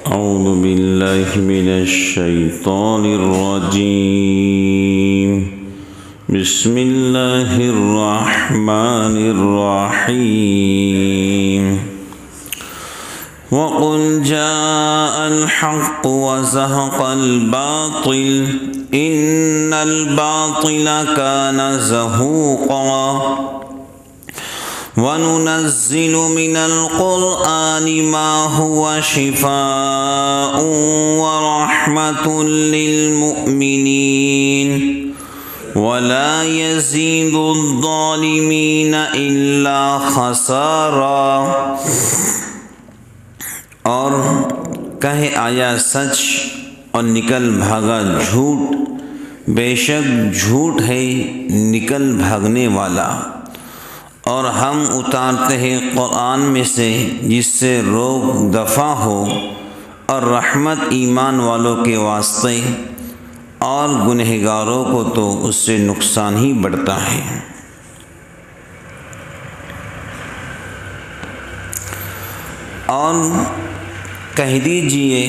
أعوذ بالله من الشيطان الرجيم. بسم الله الرحمن الرحيم. وقل جاء الحق وزهق الباطل إن الباطل كان زهوقا وننزل من القرآن ما هو شفاء ورحمة للمؤمنين ولا يزيد الظالمين إلا خسارا۔ اور کہے آیا سچ اور نکل بھاگا جھوٹ، بے شک جھوٹ ہے نکل بھاگنے والا، اور ہم اتارتے ہیں قرآن میں سے جس سے روک دفع ہو اور رحمت ایمان والوں کے واسطے، اور گنہگاروں کو تو اس سے نقصان ہی بڑھتا ہے۔ اور کہہ دیجئے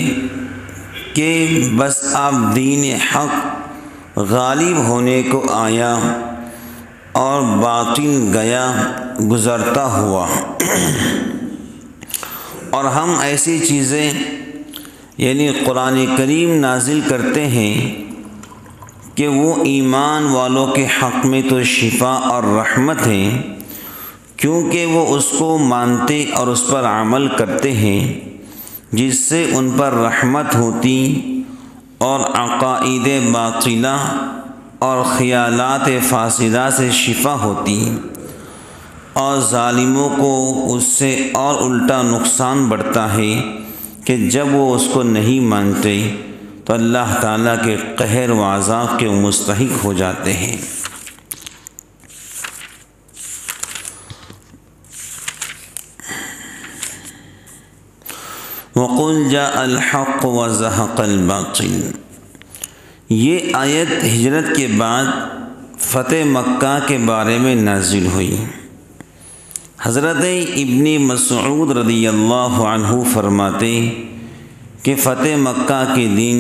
کہ بس آپ دین حق غالب ہونے کو آیا اور باطل گیا گزرتا ہوا، اور ہم ایسی چیزیں یعنی قرآن کریم نازل کرتے ہیں کہ وہ ایمان والوں کے حق میں تو شفا اور رحمت ہے، کیونکہ وہ اس کو مانتے اور اس پر عمل کرتے ہیں، جس سے ان پر رحمت ہوتی اور عقائد باطلہ اور خیالات فاسدہ سے شفا ہوتی، اور ظالموں کو اس سے اور الٹا نقصان بڑھتا ہے کہ جب وہ اس کو نہیں مانتے تو اللہ تعالیٰ کے قہر و عذاب کے مستحق ہو جاتے ہیں۔ وَقُلْ جَاءَ الْحَقُّ وَزَهَقَ الْبَاطِلُ، یہ آیت ہجرت کے بعد فتح مکہ کے بارے میں نازل ہوئی۔ حضرت ابن مسعود رضی اللہ عنہ فرماتے کہ فتح مکہ کے دن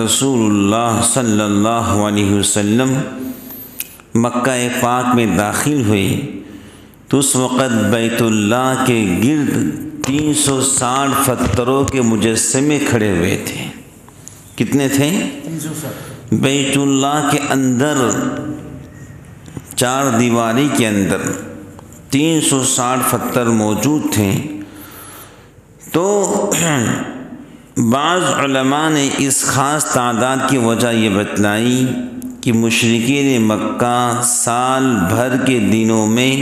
رسول اللہ صلی اللہ علیہ وسلم مکہ پاک میں داخل ہوئے تو اس وقت بیت اللہ کے گرد 360 پتھروں کے مجسمے کھڑے ہوئے تھے۔ کتنے تھے؟ بیت اللہ کے اندر چار دیواری کے اندر 360 پتھر موجود تھے۔ تو بعض علماء نے اس خاص تعداد کی وجہ یہ بتلائی کہ مشرکین مکہ سال بھر کے دنوں میں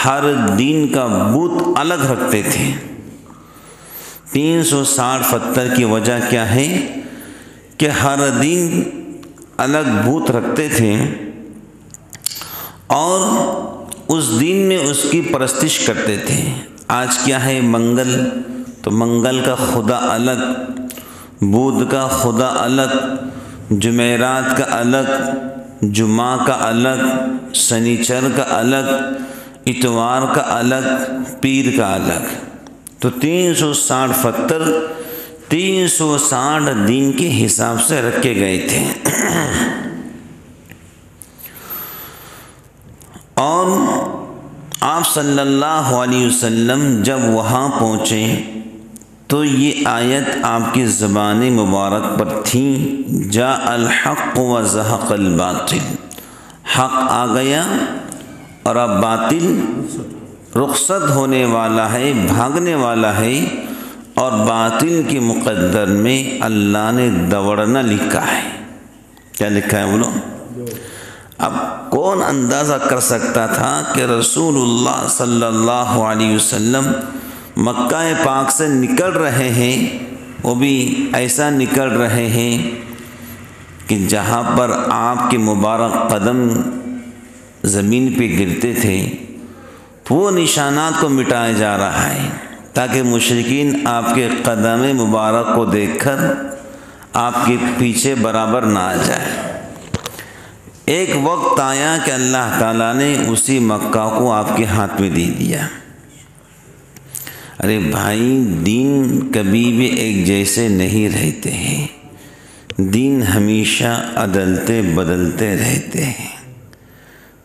ہر دن کا بت الگ رکھتے تھے۔ 360 پتھر کی وجہ کیا ہے کہ ہر دن الگ بت رکھتے تھے، اور اس دن میں اس کی پرستش کرتے تھے۔ آج کیا ہے منگل، تو منگل کا خدا الگ، بدھ کا خدا الگ، جمعرات کا الگ، جمعہ کا الگ، سنیچر کا الگ، اتوار کا الگ، پیر کا الگ۔ تو 360 پتھر 360 دن کے حساب سے رکھے گئے تھے۔ اور آپ صلی اللہ علیہ وسلم جب وہاں پہنچے تو یہ آیت آپ کی زبان مبارک پر تھی، جاء الحق وزهق الباطل، حق آ گیا اور اب باطل رخصت ہونے والا ہے، بھاگنے والا ہے، اور باطل کے مقدر میں اللہ نے دوڑنا لکھا ہے۔ کیا لکھا ہے بولو؟ اب کون اندازہ کر سکتا تھا کہ رسول اللہ صلی اللہ علیہ وسلم مکہ پاک سے نکل رہے ہیں، وہ بھی ایسا نکل رہے ہیں کہ جہاں پر آپ کے مبارک قدم زمین پہ گرتے تھے وہ نشانات کو مٹایا جا رہا ہے، تاکہ مشرکین آپ کے قدم مبارک کو دیکھ کر آپ کے پیچھے برابر نہ آ جائے۔ ایک وقت آیا کہ اللہ تعالیٰ نے اسی مکہ کو آپ کے ہاتھ میں دے دیا۔ ارے بھائی دین کبھی بھی ایک جیسے نہیں رہتے ہیں، دین ہمیشہ عدلتے بدلتے رہتے ہیں۔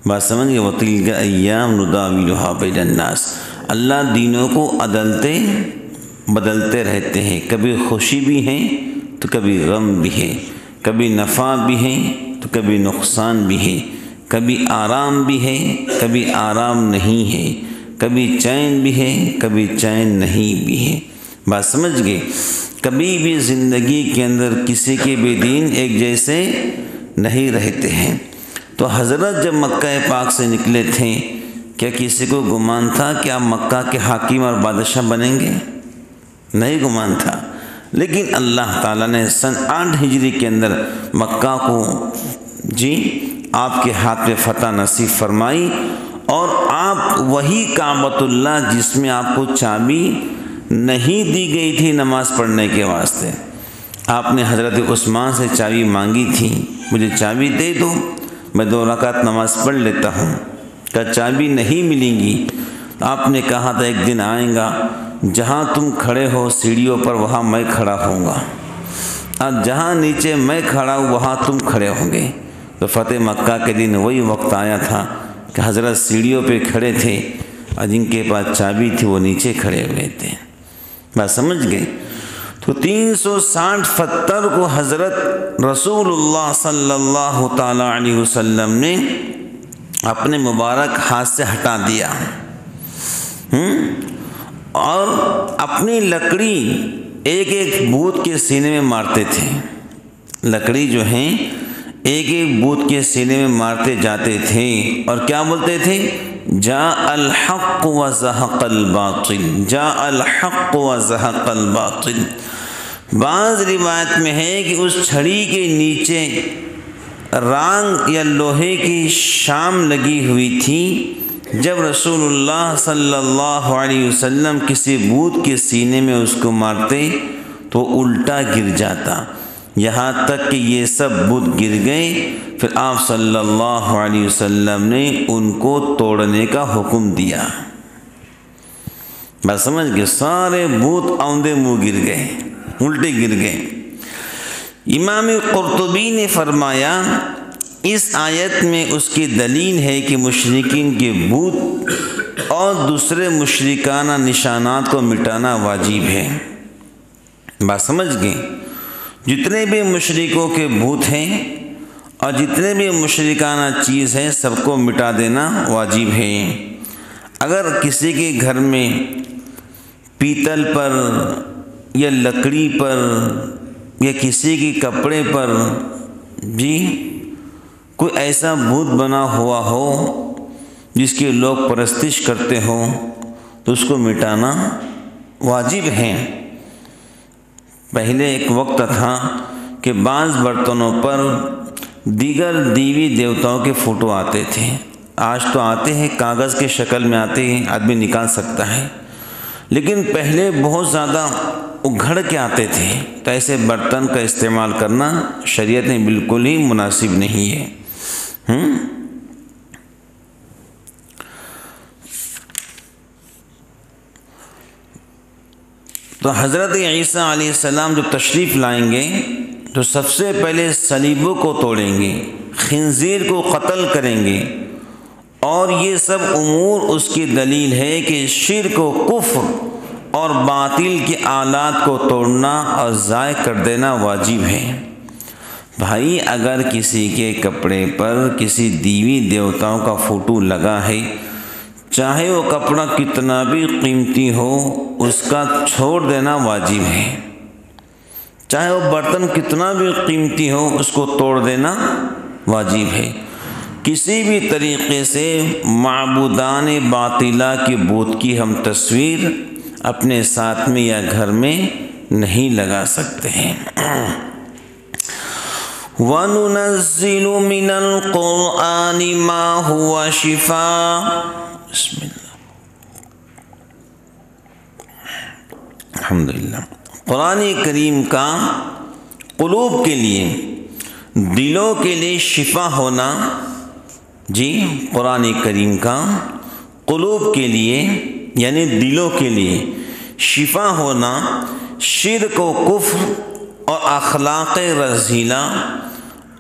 بات سمجھ گئے؟ وَتِلْكَ أَيَّامُ نُدَاوِلُهَا بَيْنَ النَّاسِ، اللہ دینوں کو عدلتے بدلتے رہتے ہیں، کبھی خوشی بھی ہے تو کبھی غم بھی ہے، کبھی نفع بھی ہے تو کبھی نقصان بھی ہے، کبھی آرام بھی ہے کبھی آرام نہیں ہے، کبھی چین بھی ہے کبھی چین نہیں بھی ہے۔ بات سمجھ گئے؟ کبھی بھی زندگی کے اندر کسی کے بھی دین ایک جیسے نہیں رہتے ہیں۔ تو حضرت جب مکہ پاک سے نکلے تھے، کیا کسی کو گمان تھا کہ آپ مکہ کے حاکم اور بادشاہ بنیں گے؟ نہیں گمان تھا، لیکن اللہ تعالیٰ نے سن 8 ہجری کے اندر مکہ کو آپ کے ہاتھ میں فتح نصیب فرمائی، اور آپ وہی کعبۃ اللہ جس میں آپ کو چابی نہیں دی گئی تھی نماز پڑھنے کے واسطے، آپ نے حضرت عثمان سے چابی مانگی تھی، مجھے چابی دے دو، میں 2 رکعت نماز پڑھ لیتا ہوں۔ کہ چابی نہیں ملیں گی، تو آپ نے کہا تھا ایک دن آئیں گا جہاں تم کھڑے ہو سیڑھیوں پر وہاں میں کھڑا ہوں گا، اور جہاں نیچے میں کھڑا ہوں وہاں تم کھڑے ہوں گے۔ تو فتح مکہ کے دن وہی وقت آیا تھا کہ حضرت سیڑھیوں پہ کھڑے تھے اور جن کے پاس چابی تھی وہ نیچے کھڑے ہوئے تھے۔ بات سمجھ گئے؟ تو 360 فتر کو حضرت رسول اللہ صلی اللہ تعالیٰ علیہ وسلم نے اپنے مبارک ہاتھ سے ہٹا دیا، اور اپنی لکڑی ایک ایک بت کے سینے میں مارتے تھے۔ لکڑی جو ہیں ایک ایک بت کے سینے میں مارتے جاتے تھے، اور کیا بولتے تھے؟ جاء الحق وزهق الباطل، جاء الحق وزهق الباطل۔ بعض روایت میں ہے کہ اس چھڑی کے نیچے رانگ یا لوہے کی شام لگی ہوئی تھی، جب رسول اللہ صلی اللہ علیہ وسلم کسی بت کے سینے میں اس کو مارتے تو الٹا گر جاتا، یہاں تک کہ یہ سب بت گر گئے۔ پھر آپ صلی اللہ علیہ وسلم نے ان کو توڑنے کا حکم دیا۔ بس سمجھ گئے؟ سارے بت اوندے منہ گر گئے، الٹے گر گئے۔ امام قرطبی نے فرمایا اس آیت میں اس کی دلیل ہے کہ مشرکین کے بت اور دوسرے مشرکانہ نشانات کو مٹانا واجب ہے۔ بات سمجھ گئے؟ جتنے بھی مشرکوں کے بت ہیں اور جتنے بھی مشرکانہ چیز ہیں سب کو مٹا دینا واجب ہے۔ اگر کسی کے گھر میں پیتل پر یا لکڑی پر یا کسی کے کپڑے پر کوئی ایسا بت بنا ہوا ہو جس کی لوگ پرستش کرتے ہوں تو اس کو مٹانا واجب ہے۔ پہلے ایک وقت تھا کہ بعض برتنوں پر دیگر دیوی دیوتاؤں کے فوٹو آتے تھے، آج تو آتے ہیں کاغذ کے شکل میں آتے ہیں، آدمی نکال سکتا ہے، لیکن پہلے بہت زیادہ اگھڑ کے آتے تھے، تو ایسے برتن کا استعمال کرنا شریعت میں بالکل ہی مناسب نہیں ہے۔ تو حضرت عیسیٰ علیہ السلام جب تشریف لائیں گے تو سب سے پہلے صلیبوں کو توڑیں گے، خنزیر کو قتل کریں گے، اور یہ سب امور اس کی دلیل ہے کہ شرک و کفر اور باطل کے آلات کو توڑنا اور ضائع کر دینا واجب ہے۔ بھائی اگر کسی کے کپڑے پر کسی دیوی دیوتاؤں کا فوٹو لگا ہے، چاہے وہ کپڑا کتنا بھی قیمتی ہو اس کا چھوڑ دینا واجب ہے، چاہے وہ برتن کتنا بھی قیمتی ہو اس کو توڑ دینا واجب ہے۔ کسی بھی طریقے سے معبودان باطلہ کی بت کی ہم تصویر اپنے ساتھ میں یا گھر میں نہیں لگا سکتے ہیں۔ وَنُنَزِّلُ مِنَ الْقُرْآنِ مَا هُوَ شِفَاءٌ بسم اللہ الحمدللہ۔ قرآن کریم کا قلوب کے لیے، دلوں کے لیے شفا ہونا، قرآن کریم کا قلوب کے لیے یعنی دلوں کے لیے شفا ہونا شرک و کفر اور اخلاق رذیلہ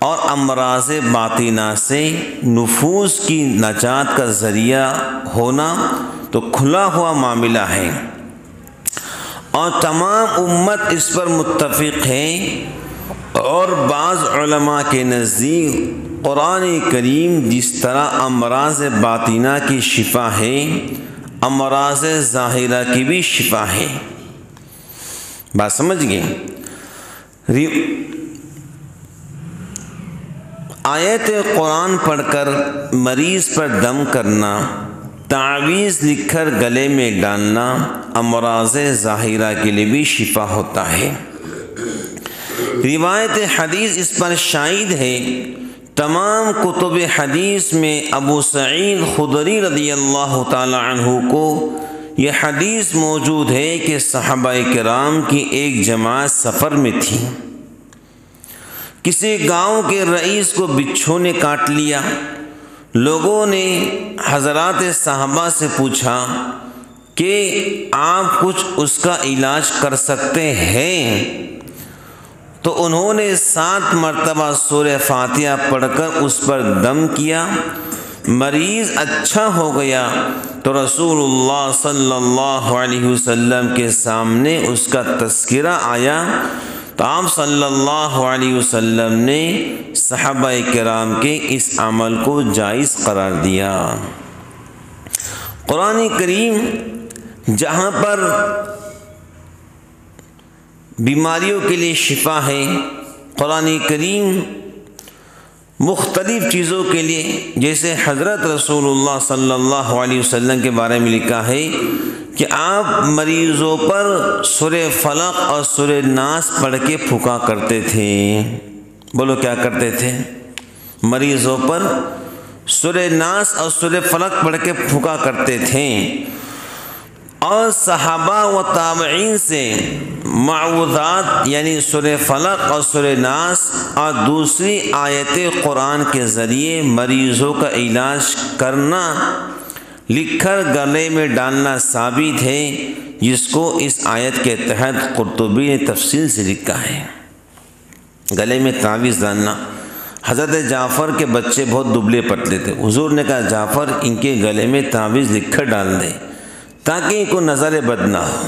اور امراض باطنہ سے نفوس کی نجات کا ذریعہ ہونا تو کھلا ہوا معاملہ ہے، اور تمام امت اس پر متفق ہے۔ اور بعض علماء کے نزدیک قرآن کریم جس طرح امراض باطنہ کی شفا ہے، امراض ظاہرہ کی بھی شفا ہے۔ بات سمجھ گئے؟ آیت قرآن پڑھ کر مریض پر دم کرنا، تعویذ لکھ کر گلے میں ڈالنا امراض ظاہرہ کے لیے بھی شفا ہوتا ہے۔ روایت حدیث اس پر شاہد ہے۔ تمام کتب حدیث میں ابو سعید خدری رضی اللہ تعالی عنہ کو یہ حدیث موجود ہے کہ صحابہ کرام کی ایک جماعت سفر میں تھی، کسی گاؤں کے رئیس کو بچھو نے کاٹ لیا۔ لوگوں نے حضرات صحابہ سے پوچھا کہ آپ کچھ اس کا علاج کر سکتے ہیں؟ تو انہوں نے 7 مرتبہ سورہ فاتحہ پڑھ کر اس پر دم کیا، مریض اچھا ہو گیا تو رسول اللہ صلی اللہ علیہ وسلم کے سامنے اس کا تذکرہ آیا تو آپ صلی اللہ علیہ وسلم نے صحابہ کرام کے اس عمل کو جائز قرار دیا۔ قرآن کریم جہاں پر بیماریوں کے لیے شفا ہے، قرآن کریم مختلف چیزوں کے لیے، جیسے حضرت رسول اللہ صلی اللہ علیہ وسلم کے بارے میں لکھا ہے کہ آپ مریضوں پر سورہ فلق اور سورہ ناس پڑھ کے پھونکا کرتے تھے۔ بولو کیا کرتے تھے؟ مریضوں پر سورہ ناس اور سورہ فلق پڑھ کے پھونکا کرتے تھے، اور صحابہ و تابعین سے معوذات یعنی سورہ فلق اور سورہ ناس اور دوسری آیت قرآن کے ذریعے مریضوں کا علاج کرنا لکھ کر گلے میں ڈالنا ثابت ہے، جس کو اس آیت کے تحت قرطبی نے تفصیل سے لکھا ہے۔ گلے میں تعویذ ڈالنا، حضرت جعفر کے بچے بہت دبلے پتلے تھے، حضور نے کہا جعفر ان کے گلے میں تعویذ لکھ کر ڈال دے تاکہ ان کو نظر بد نہ ہو۔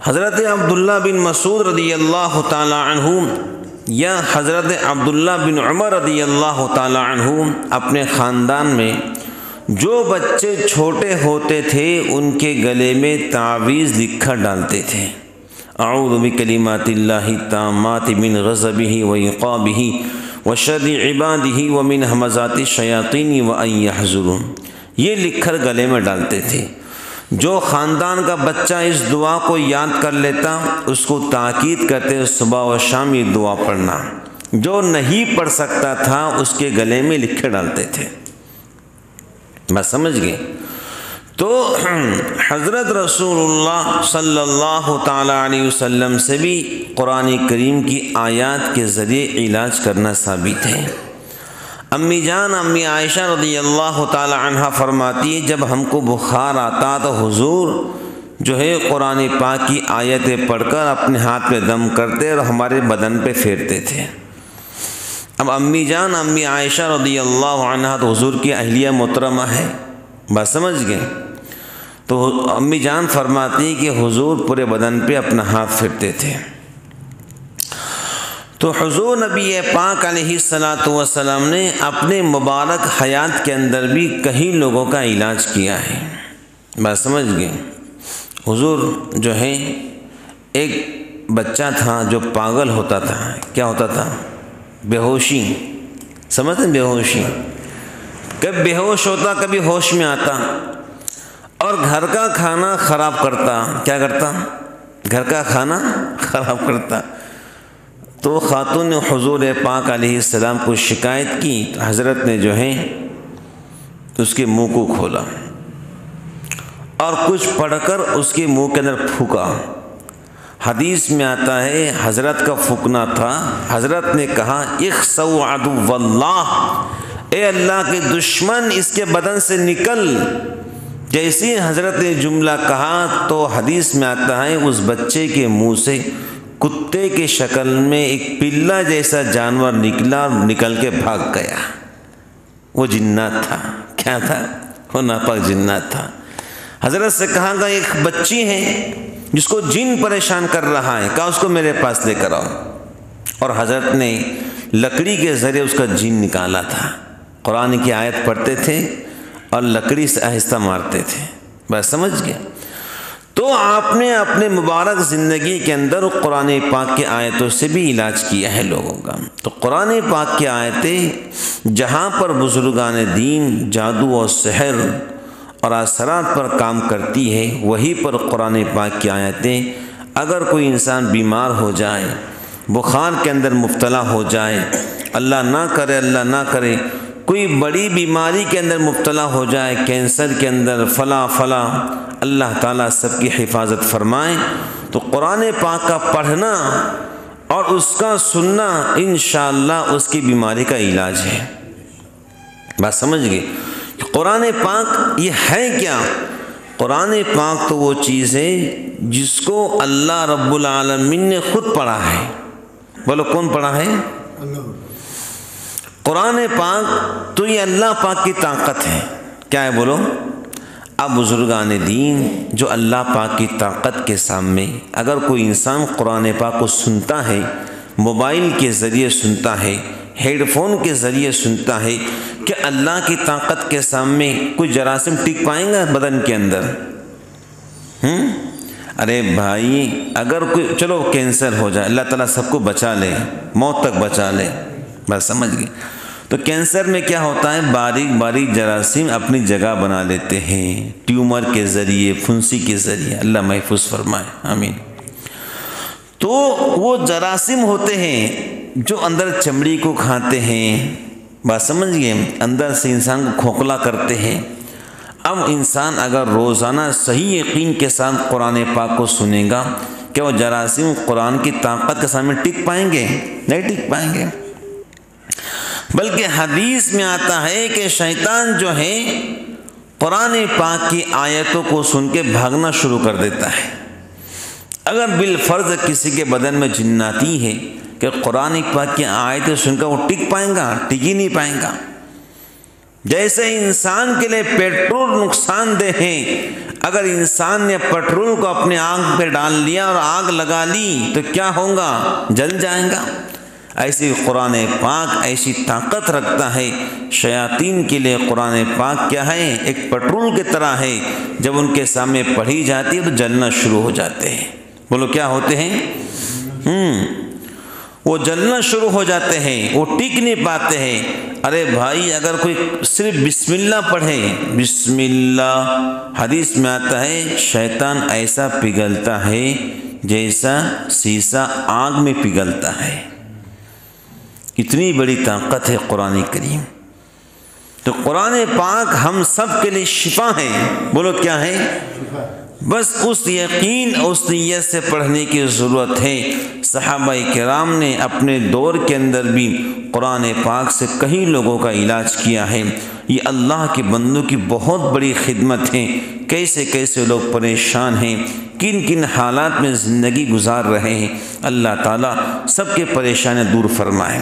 حضرت عبداللہ بن مسعود رضی اللہ تعالی عنہ یا حضرت عبداللہ بن عمر رضی اللہ تعالی عنہ اپنے خاندان میں جو بچے چھوٹے ہوتے تھے ان کے گلے میں تعویذ لکھ کر ڈالتے تھے، اعوذ بکلمات اللہ التامات من غضبہ وعقابہ وشر عبادہ ومن ہمزات الشیاطین وان یحضرون، یہ لکھ کر گلے میں ڈالتے تھے۔ جو خاندان کا بچہ اس دعا کو یاد کر لیتا اس کو تاکید کرتے صبح و شام یہ دعا پڑھنا، جو نہیں پڑھ سکتا تھا اس کے گلے میں لکھ کر ڈالتے تھے۔ بس سمجھ گئے؟ تو حضرت رسول اللہ صلی اللہ تعالی علیہ وسلم سے بھی قرآن کریم کی آیات کے ذریعے علاج کرنا ثابت ہے۔ امی جان امی عائشہ رضی اللہ تعالی عنہ فرماتی ہے جب ہم کو بخار آتا تو حضور جو ہے قرآن پاک کی آیتیں پڑھ کر اپنے ہاتھ پہ دم کرتے اور ہمارے بدن پہ پھیرتے تھے۔ اب امی جان امی عائشہ رضی اللہ عنہ تو حضور کی اہلیہ محترمہ ہے، بات سمجھ گئے؟ تو امی جان فرماتی کہ حضور پورے بدن پہ اپنا ہاتھ پھیرتے تھے۔ تو حضور نبی پاک علیہ الصلاۃ والسلام نے اپنے مبارک حیات کے اندر بھی کئی لوگوں کا علاج کیا ہے، بات سمجھ گئے؟ حضور جو ہے ایک بچہ تھا جو پاگل ہوتا تھا، کیا ہوتا تھا؟ بے ہوشی، سمجھتے ہیں؟ بے ہوشی، کبھی بے ہوش ہوتا کبھی ہوش میں آتا، اور گھر کا کھانا خراب کرتا۔ کیا کرتا؟ گھر کا کھانا خراب کرتا۔ تو خاتون نے حضور پاک علیہ السلام کو شکایت کی، تو حضرت نے جو ہے اس کے منہ کو کھولا اور کچھ پڑھ کر اس کے منہ کے اندر پھونکا۔ حدیث میں آتا ہے حضرت کا پھونکنا تھا، حضرت نے کہا اخسؤ عدو اللہ، اے اللہ کے دشمن اس کے بدن سے نکل، جیسے حضرت نے جملہ کہا تو حدیث میں آتا ہے اس بچے کے منہ سے کتے کے شکل میں ایک پلا جیسا جانور نکلا اور نکل کے بھاگ گیا۔ وہ جنات تھا۔ کیا تھا؟ وہ ناپاک جنات تھا۔ حضرت سے کہا گا ایک بچی ہے جس کو جن پریشان کر رہا ہے، کہا اس کو میرے پاس لے کر آؤ، اور حضرت نے لکڑی کے ذریعے اس کا جن نکالا تھا۔ قرآن کی آیت پڑھتے تھے اور لکڑی سے آہستہ مارتے تھے۔ بس سمجھ گیا؟ تو آپ نے اپنے مبارک زندگی کے اندر قرآن پاک کی آیتوں سے بھی علاج کیا ہے لوگوں کا۔ تو قرآن پاک کی آیتیں جہاں پر بزرگان دین جادو اور سحر اور اثرات پر کام کرتی ہے، وہی پر قرآن پاک کی آیتیں اگر کوئی انسان بیمار ہو جائے، بخار کے اندر مبتلا ہو جائے، اللہ نہ کرے کوئی بڑی بیماری کے اندر مبتلا ہو جائے، کینسر کے اندر فلاں اللہ تعالیٰ سب کی حفاظت فرمائے، تو قرآن پاک کا پڑھنا اور اس کا سننا انشاءاللہ اس کی بیماری کا علاج ہے۔ بات سمجھ گئے؟ قرآن پاک یہ ہے کیا؟ قرآن پاک تو وہ چیز ہے جس کو اللہ رب العالمین نے خود پڑھا ہے۔ بولو کون پڑھا ہے؟ اللہ۔ قرآن پاک تو یہ اللہ پاک کی طاقت ہے۔ کیا ہے بولو؟ اب بزرگان دین جو اللہ پاک کی طاقت کے سامنے اگر کوئی انسان قرآن پاک کو سنتا ہے، موبائل کے ذریعے سنتا ہے، ہیڈ فون کے ذریعے سنتا ہے، کہ اللہ کی طاقت کے سامنے کوئی جراثیم ٹک پائیں گا بدن کے اندر؟ ارے بھائی اگر کوئی چلو کینسر ہو جائے، اللہ تعالیٰ سب کو بچا لے، موت تک بچا لے، بس سمجھ گئے؟ تو کینسر میں کیا ہوتا ہے؟ باریک جراثیم اپنی جگہ بنا لیتے ہیں ٹیومر کے ذریعے، پھنسی کے ذریعے، اللہ محفوظ فرمائے، آمین۔ تو وہ جراثیم ہوتے ہیں جو اندر چمڑی کو کھاتے ہیں، بات سمجھ گئے؟ اندر سے انسان کو کھوکھلا کرتے ہیں۔ اب انسان اگر روزانہ صحیح یقین کے ساتھ قرآن پاک کو سنے گا، کیا وہ جراثیم قرآن کی طاقت کے سامنے ٹک پائیں گے؟ نہیں ٹک پائیں گے۔ بلکہ حدیث میں آتا ہے کہ شیطان جو ہے قرآن پاک کی آیتوں کو سن کے بھاگنا شروع کر دیتا ہے۔ اگر بالفرض کسی کے بدن میں جناتی ہے کہ قرآن پاک کی آیتیں سن کر وہ ٹک پائیں گا؟ ٹک ہی نہیں پائیں گا۔ جیسے انسان کے لیے پیٹرول نقصان دہ ہے، اگر انسان نے پیٹرول کو اپنے آنکھ پہ ڈال لیا اور آگ لگا لی تو کیا ہوگا؟ جل جائے گا۔ ایسی قرآن پاک ایسی طاقت رکھتا ہے، شیاطین کے لیے قرآن پاک کیا ہے؟ ایک پیٹرول کی طرح ہے، جب ان کے سامنے پڑھی جاتی ہے تو جلنا شروع ہو جاتے ہیں۔ بولو کیا ہوتے ہیں؟ وہ جلنا شروع ہو جاتے ہیں، وہ ٹک نہیں پاتے ہیں۔ ارے بھائی اگر کوئی صرف بسم اللہ پڑھے، بسم اللہ، حدیث میں آتا ہے شیطان ایسا پگھلتا ہے جیسا سیسا آگ میں پگھلتا ہے۔ اتنی بڑی طاقت ہے قرآن کریم۔ تو قرآن پاک ہم سب کے لیے شفا ہے۔ بولو کیا ہے؟ بس اس یقین اس نیت سے پڑھنے کی ضرورت ہے۔ صحابہ کرام نے اپنے دور کے اندر بھی قرآن پاک سے کئی لوگوں کا علاج کیا ہے۔ یہ اللہ کے بندوں کی بہت بڑی خدمت ہے۔ کیسے کیسے لوگ پریشان ہیں، کن کن حالات میں زندگی گزار رہے ہیں، اللہ تعالیٰ سب کے پریشانیاں دور فرمائے۔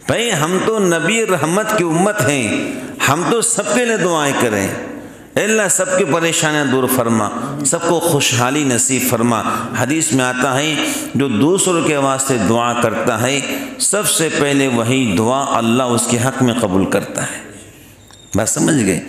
بھائی ہم تو نبی رحمت کی امت ہیں، ہم تو سب کے لیے دعائیں کریں، اللہ سب کی پریشانیاں دور فرما، سب کو خوشحالی نصیب فرما۔ حدیث میں آتا ہے جو دوسروں کے واسطے دعا کرتا ہے سب سے پہلے وہی دعا اللہ اس کے حق میں قبول کرتا ہے۔ بات سمجھ گئے؟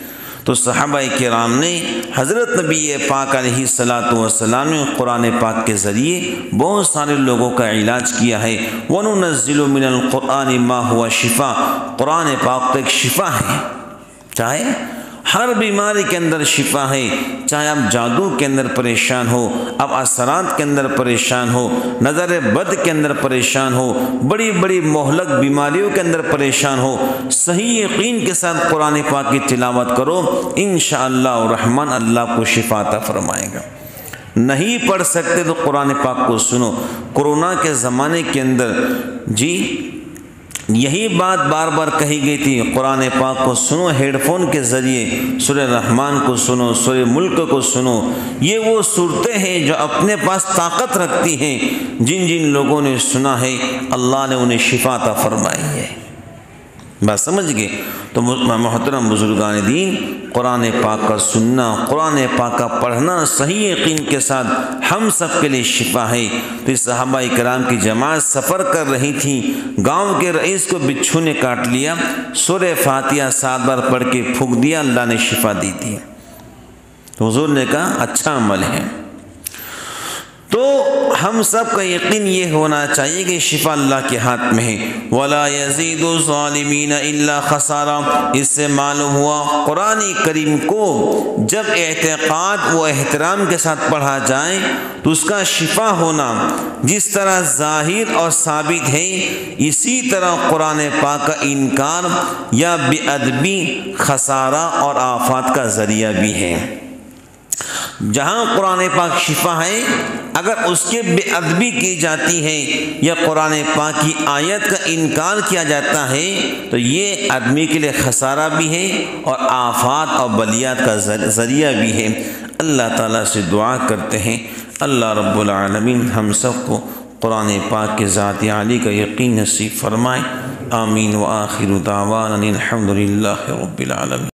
تو صحابہ کرام نے حضرت نبی پاک علیہ الصلاۃ والسلام نے قرآن پاک کے ذریعے بہت سارے لوگوں کا علاج کیا ہے۔ وَنُنَزِّلُ مِنَ الْقُرْآنِ مَا هُوَ شِفَاء، قرآن پاک تو ایک شفا ہے، چاہے ہر بیماری کے اندر شفا ہے، چاہے آپ جادو کے اندر پریشان ہو، آپ اثرات کے اندر پریشان ہو، نظر بد کے اندر پریشان ہو، بڑی بڑی مہلک بیماریوں کے اندر پریشان ہو، صحیح یقین کے ساتھ قرآن پاک کی تلاوت کرو، انشاءاللہ الرحمن اللہ کو شفا عطا فرمائے گا۔ نہیں پڑھ سکتے تو قرآن پاک کو سنو۔ کورونا کے زمانے کے اندر یہی بات بار بار کہی گئی تھی، قرآن پاک کو سنو ہیڈ فون کے ذریعے، سورہ رحمان کو سنو، سورہ ملک کو سنو۔ یہ وہ صورتیں ہیں جو اپنے پاس طاقت رکھتی ہیں، جن جن لوگوں نے سنا ہے اللہ نے انہیں شفا عطا فرمائی ہے۔ بات سمجھ گئے؟ تو محترم بزرگان دین، قرآن پاک کا سننا، قرآن پاک کا پڑھنا صحیح یقین کے ساتھ ہم سب کے لیے شفا ہے۔ تو اس صحابہ کرام کی جماعت سفر کر رہی تھی، گاؤں کے رئیس کو بچھو نے کاٹ لیا، سورہ فاتحہ 7 بار پڑھ کے پھونک دیا، اللہ نے شفا دی تھی۔ تو حضور نے کہا اچھا عمل ہے۔ تو ہم سب کا یقین یہ ہونا چاہیے کہ شفا اللہ کے ہاتھ میں ہے۔ وَلَا يَزِيدُ الظَّالِمِينَ إِلَّا خَسَارًا۔ اس سے معلوم ہوا قرآن کریم کو جب اعتقاد و احترام کے ساتھ پڑھا جائے تو اس کا شفا ہونا جس طرح ظاہر اور ثابت ہے، اسی طرح قرآن پاک کا انکار یا بے ادبی خسارہ اور آفات کا ذریعہ بھی ہے۔ جہاں قرآن پاک شفا ہے، اگر اس کے بے ادبی کی جاتی ہے یا قرآن پاک کی آیت کا انکار کیا جاتا ہے تو یہ آدمی کے لیے خسارہ بھی ہے اور آفات اور بلیات کا ذریعہ بھی ہے۔ اللہ تعالیٰ سے دعا کرتے ہیں اللہ رب العالمین ہم سب کو قرآن پاک کے ذات عالی کا یقین نصیب فرمائے۔ آمین۔ وآخر دعوانا الحمد للہ رب العالمین۔